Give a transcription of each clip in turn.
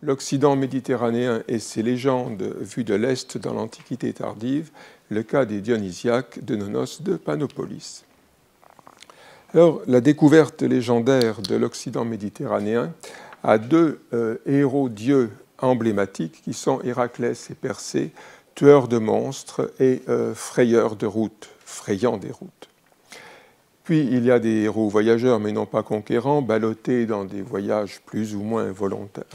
L'Occident méditerranéen et ses légendes vues de l'Est dans l'Antiquité tardive, le cas des Dionysiaques de Nonos de Panopolis. Alors, la découverte légendaire de l'Occident méditerranéen a deux héros-dieux emblématiques qui sont Héraclès et Persée, tueurs de monstres et frayeurs de routes, frayant des routes. Puis il y a des héros voyageurs mais non pas conquérants, ballottés dans des voyages plus ou moins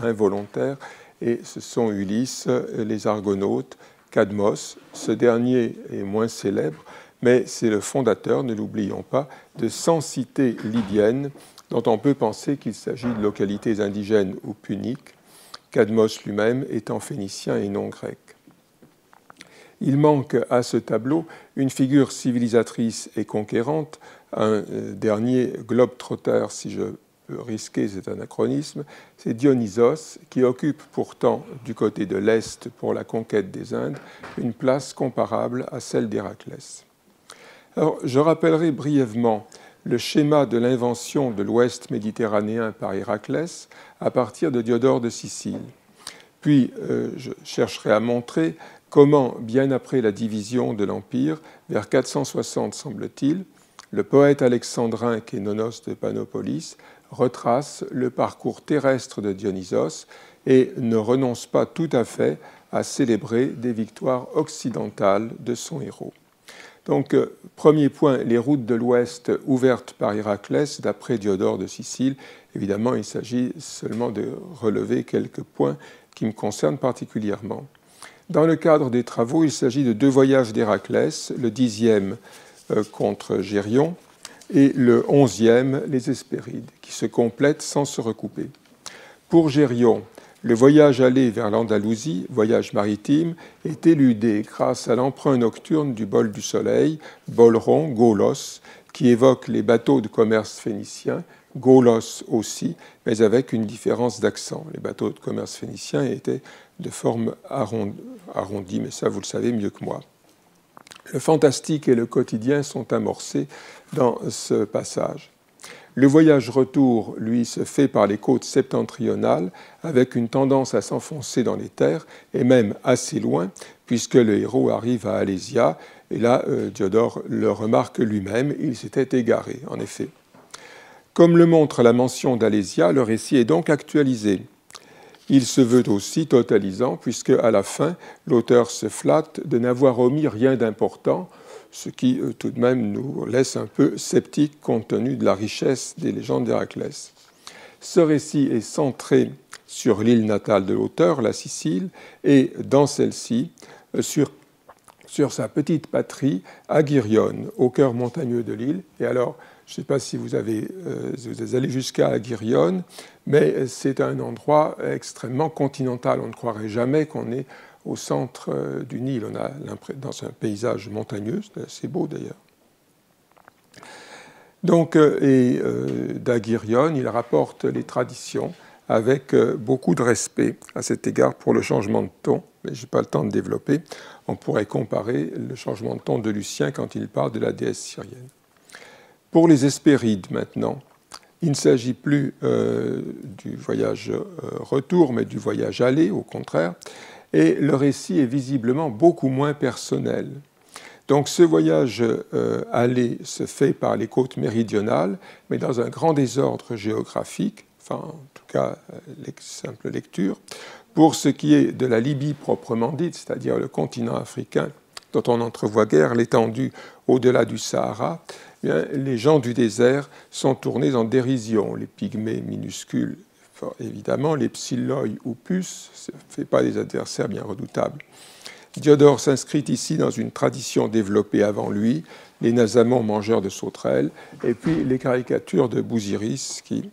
involontaires, et ce sont Ulysse, les Argonautes, Cadmos. Ce dernier est moins célèbre, mais c'est le fondateur, ne l'oublions pas, de 100 cités lydiennes dont on peut penser qu'il s'agit de localités indigènes ou puniques, Cadmos lui-même étant phénicien et non grec. Il manque à ce tableau une figure civilisatrice et conquérante, un dernier globe-trotter, si je peux risquer cet anachronisme, c'est Dionysos, qui occupe pourtant du côté de l'Est pour la conquête des Indes une place comparable à celle d'Héraclès. Alors, je rappellerai brièvement le schéma de l'invention de l'Ouest méditerranéen par Héraclès à partir de Diodore de Sicile. Puis, je chercherai à montrer comment, bien après la division de l'Empire, vers 460 semble-t-il, le poète alexandrin qu'est Nonos de Panopolis retrace le parcours terrestre de Dionysos et ne renonce pas tout à fait à célébrer des victoires occidentales de son héros. Donc, premier point, les routes de l'Ouest ouvertes par Héraclès, d'après Diodore de Sicile. Évidemment, il s'agit seulement de relever quelques points qui me concernent particulièrement. Dans le cadre des travaux, il s'agit de deux voyages d'Héraclès, le 10e contre Gérion et le 11e, les Hespérides, qui se complètent sans se recouper. Pour Gérion, le voyage aller vers l'Andalousie, voyage maritime, est éludé grâce à l'emprunt nocturne du bol du soleil, bol rond, Golos, qui évoque les bateaux de commerce phéniciens, Golos aussi, mais avec une différence d'accent. Les bateaux de commerce phéniciens étaient de forme arrondie, mais ça vous le savez mieux que moi. Le fantastique et le quotidien sont amorcés dans ce passage. Le voyage retour, lui, se fait par les côtes septentrionales avec une tendance à s'enfoncer dans les terres et même assez loin, puisque le héros arrive à Alésia. Et là, Diodore le remarque lui-même, il s'était égaré, en effet. Comme le montre la mention d'Alésia, le récit est donc actualisé. Il se veut aussi totalisant, puisque à la fin, l'auteur se flatte de n'avoir omis rien d'important, ce qui tout de même nous laisse un peu sceptiques compte tenu de la richesse des légendes d'Héraclès. Ce récit est centré sur l'île natale de l'auteur, la Sicile, et dans celle-ci, sur sa petite patrie, Agyrione, au cœur montagneux de l'île. Et alors, je ne sais pas si vous êtes allé jusqu'à Agyrione, mais c'est un endroit extrêmement continental. On ne croirait jamais qu'on est au centre du Nil. On a dans un paysage montagneux, c'est assez beau d'ailleurs. Donc, d'Agyrione, il rapporte les traditions avec beaucoup de respect à cet égard pour le changement de ton, mais je n'ai pas le temps de développer. On pourrait comparer le changement de ton de Lucien quand il parle de la déesse syrienne. Pour les Hespérides maintenant, il ne s'agit plus du voyage retour, mais du voyage aller, au contraire, et le récit est visiblement beaucoup moins personnel. Donc ce voyage aller se fait par les côtes méridionales, mais dans un grand désordre géographique, enfin en tout cas simple lecture. Pour ce qui est de la Libye proprement dite, c'est-à-dire le continent africain, dont on n'entrevoit guère l'étendue au-delà du Sahara, eh bien, les gens du désert sont tournés en dérision. Les pygmées minuscules, évidemment, les psylloi ou puces, ce ne fait pas des adversaires bien redoutables. Diodore s'inscrit ici dans une tradition développée avant lui, les Nasamons mangeurs de sauterelles, et puis les caricatures de Bousiris qui,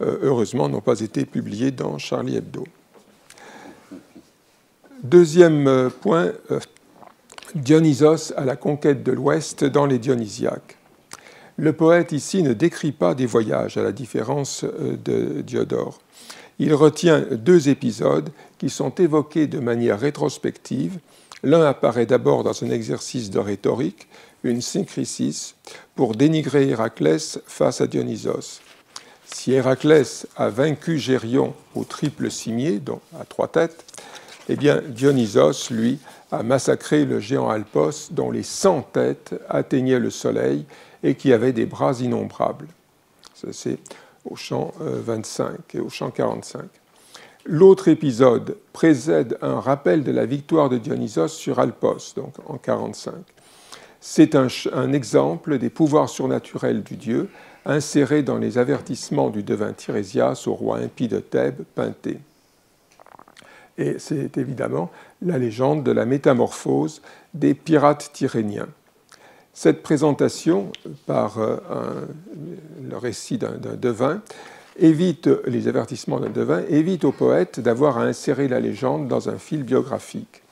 heureusement, n'ont pas été publiées dans Charlie Hebdo. Deuxième point, Dionysos à la conquête de l'Ouest dans les Dionysiaques. Le poète ici ne décrit pas des voyages, à la différence de Diodore. Il retient deux épisodes qui sont évoqués de manière rétrospective. L'un apparaît d'abord dans un exercice de rhétorique, une synchrisis, pour dénigrer Héraclès face à Dionysos. si Héraclès a vaincu Gérion au triple cimier, donc à 3 têtes, eh bien Dionysos, lui, a massacré le géant Alpos dont les 100 têtes atteignaient le soleil et qui avait des bras innombrables. Ça, c'est au chant 25 et au chant 45. L'autre épisode précède un rappel de la victoire de Dionysos sur Alpos, donc en 45. C'est un exemple des pouvoirs surnaturels du dieu insérés dans les avertissements du devin Tirésias au roi impie de Thèbes, Pynthée. Et c'est évidemment la légende de la métamorphose des pirates tyréniens. Cette présentation par le récit d'un devin évite les avertissements d'un devin, évite au poète d'avoir à insérer la légende dans un fil biographique.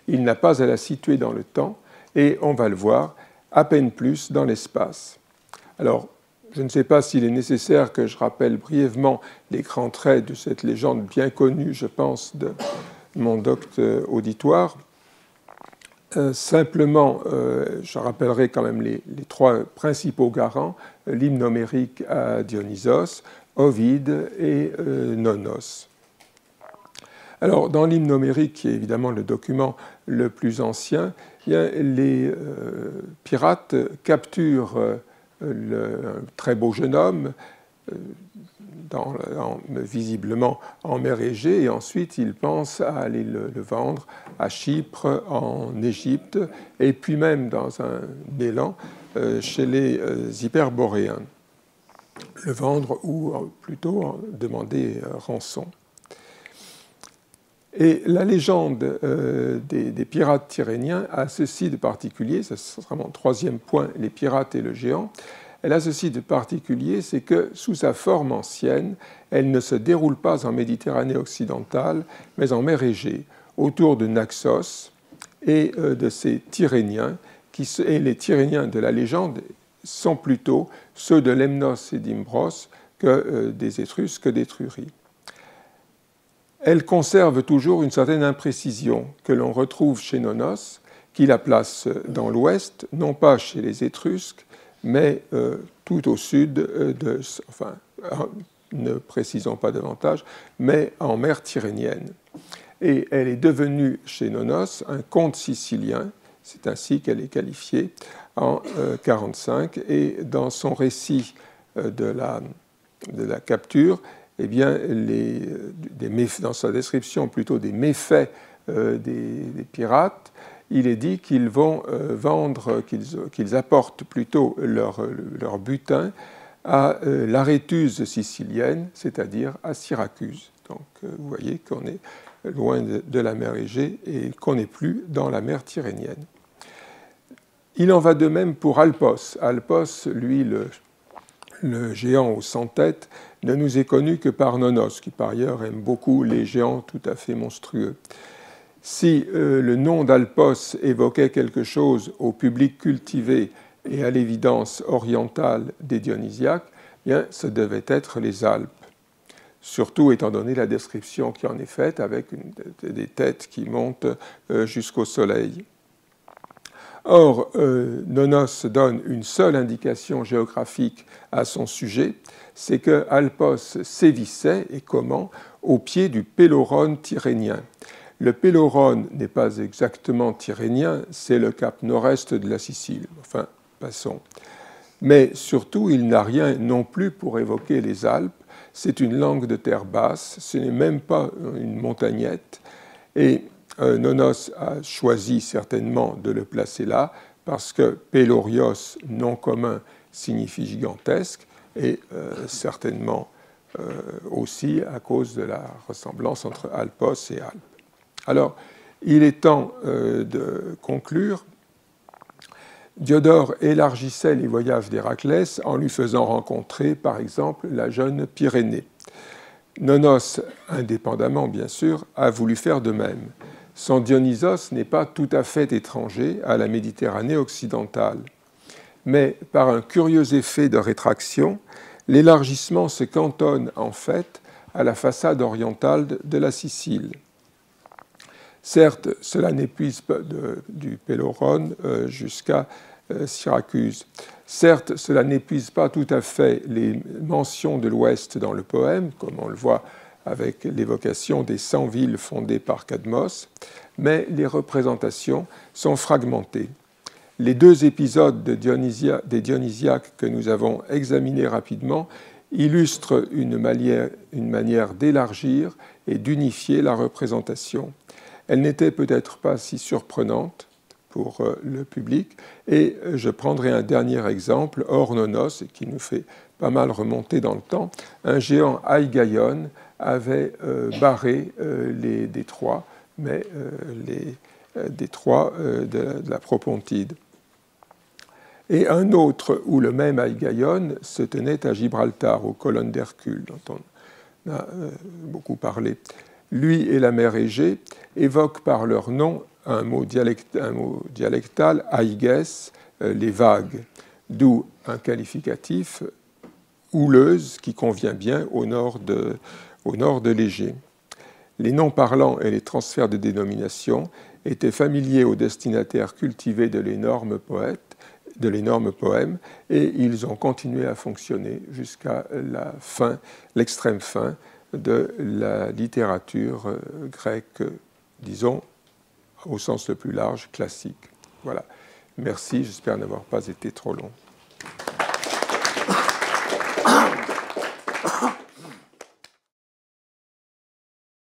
Il n'a pas à la situer dans le temps et, on va le voir, à peine plus dans l'espace. Alors, je ne sais pas s'il est nécessaire que je rappelle brièvement les grands traits de cette légende bien connue, je pense, de mon docte auditoire. Simplement, je rappellerai quand même les 3 principaux garants, l'hymne homérique à Dionysos, Ovide et Nonos. Alors, dans l'hymne homérique, qui est évidemment le document le plus ancien, les pirates capturent un très beau jeune homme, visiblement en mer Égée, et ensuite ils pensent à aller le vendre à Chypre, en Égypte, et puis même dans un élan chez les Hyperboréens. Le vendre ou plutôt demander rançon. Et la légende des pirates tyréniens a ceci de particulier, ce sera mon 3e point, les pirates et le géant. Elle a ceci de particulier, c'est que sous sa forme ancienne, elle ne se déroule pas en Méditerranée occidentale, mais en mer Égée, autour de Naxos et de ces Tyréniens, et les Tyréniens de la légende sont plutôt ceux de Lemnos et d'Imbros que des Étrusques d'Étrurie. Elle conserve toujours une certaine imprécision que l'on retrouve chez Nonos, qui la place dans l'ouest, non pas chez les Étrusques, mais tout au sud enfin, ne précisons pas davantage, mais en mer Tyrénienne. Et elle est devenue chez Nonos un conte sicilien, c'est ainsi qu'elle est qualifiée en 45, et dans son récit de la capture, eh bien, dans sa description plutôt des méfaits des pirates, il est dit qu'ils vont vendre, qu'ils apportent plutôt leur butin à l'Arétuse sicilienne, c'est-à-dire à Syracuse. Donc vous voyez qu'on est loin de la mer Égée et qu'on n'est plus dans la mer Tyrénienne. Il en va de même pour Alpos. Alpos, lui, le géant aux 100 têtes, ne nous est connu que par Nonos, qui par ailleurs aime beaucoup les géants tout à fait monstrueux. Si le nom d'Alpos évoquait quelque chose au public cultivé et à l'évidence orientale des Dionysiaques, bien, ce devait être les Alpes, surtout étant donné la description qui en est faite avec des têtes qui montent jusqu'au soleil. Or, Nonos donne une seule indication géographique à son sujet, c'est que Alpos sévissait, et comment, au pied du Péloron tyrénien. Le Péloron n'est pas exactement tyrénien, c'est le cap nord-est de la Sicile. Enfin, passons. Mais surtout, il n'a rien non plus pour évoquer les Alpes. C'est une langue de terre basse, ce n'est même pas une montagnette. Et Nonos a choisi certainement de le placer là, parce que Pélorios, nom commun, signifie gigantesque, et certainement aussi à cause de la ressemblance entre Alpos et Alpes. Alors, il est temps de conclure. Diodore élargissait les voyages d'Héraclès en lui faisant rencontrer, par exemple, la jeune Pyrénée. Nonos, indépendamment bien sûr, a voulu faire de même. Son Dionysos n'est pas tout à fait étranger à la Méditerranée occidentale. Mais par un curieux effet de rétraction, l'élargissement se cantonne en fait à la façade orientale de la Sicile. Certes, cela n'épuise pas du Péloron jusqu'à Syracuse. Certes, cela n'épuise pas tout à fait les mentions de l'Ouest dans le poème, comme on le voit avec l'évocation des 100 villes fondées par Cadmos, mais les représentations sont fragmentées. Les deux épisodes des Dionysiaques que nous avons examinés rapidement illustrent une manière d'élargir et d'unifier la représentation. Elle n'était peut-être pas si surprenante pour le public, et je prendrai un dernier exemple, Ornonos, qui nous fait pas mal remonter dans le temps. Un géant Aïgaïon avait barré les détroits, mais les détroits de la Propontide. Et un autre où le même Aïgaïon se tenait à Gibraltar, aux colonnes d'Hercule, dont on a beaucoup parlé. Lui et la mer Égée évoquent par leur nom un mot dialectal, aïges, les vagues, d'où un qualificatif houleuse qui convient bien au nord de l'Égée. Les noms parlants et les transferts de dénomination étaient familiers aux destinataires cultivés de l'énorme poème, et ils ont continué à fonctionner jusqu'à l'extrême fin de la littérature grecque, disons, au sens le plus large, classique. Voilà. Merci, j'espère n'avoir pas été trop long.